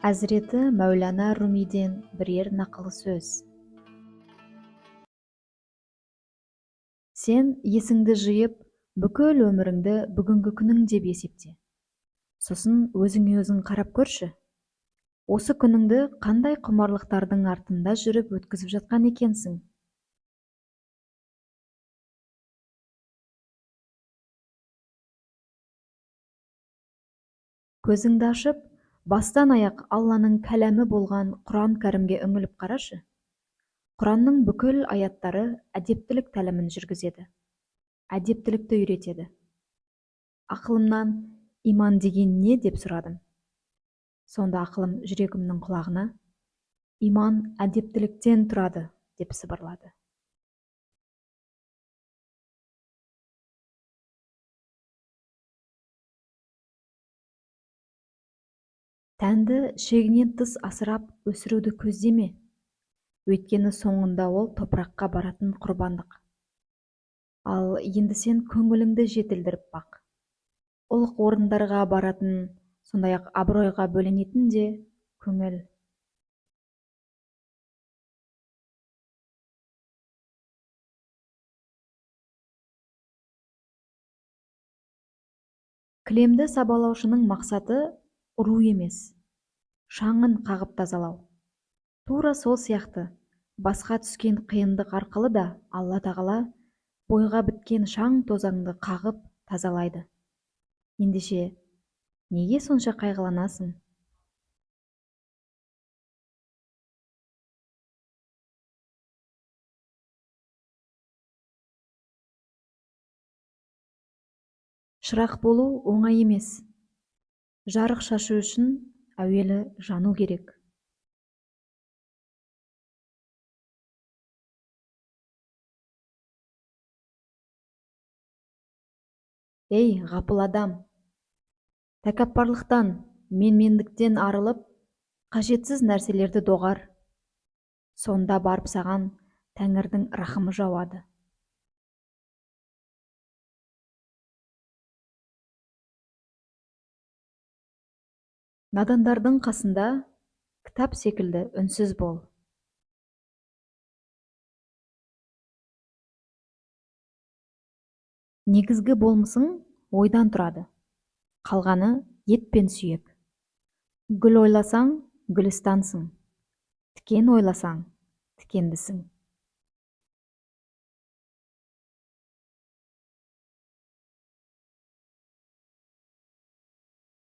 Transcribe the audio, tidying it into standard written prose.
Әзіреті Мәулана Румиден бірер нақыл сөз. Сен есіңді жиып, бүкіл өміріңді бүгінгі күнің деп есепте. Сосын өзіңе өзің қарап көрші. Осы күніңді қандай құмарлықтардың артында жүріп өткізіп жатқан екенсің? Көзіңді ашып, бастан аяқ Алланың кәләмі болған Құран кәрімге үңіліп қарашы. Құранның бүкіл аяттары әдептілік тәлімін жүргізеді, әдептілікті үйретеді. Ақылымнан иман деген не деп сұрадым. Сонда ақылым жүрегімнің құлағына иман әдептіліктен тұрады деп сыбырлады. Тәнді шегінен тыс асырап өсіруді көздеме. Өйткені соңында ол топыраққа баратын құрбандық. Ал енді сен көңіліңді жетілдіріп бақ. Ұлық орындарға баратын, сондай-ақ абыройға бөленетін де көңіл. Кілемді сабалаушының мақсаты ұру емес, шаңын қағып тазалау. Тура сол сияқты басқа түскен қиындық арқылы да Алла тағала бойға біткен шаң тозаңды қағып тазалайды. Ендеше, неге сонша қайғыланасың? Шырақ болу оңай емес. Жарық шашу үшін әуелі жану керек. Ей, ғапыл адам! Тәкаппарлықтан, менмендіктен арылып, қажетсіз нәрселерді доғар. Сонда барып саған Тәңірдің рахымы жауады. Надандардың қасында кітап секілді үнсіз бол. Негізгі болмысың ойдан тұрады. Қалғаны ет пен сүйек. Гүл ойласаң, гүлістансың. Тікен ойласаң, тікендісің.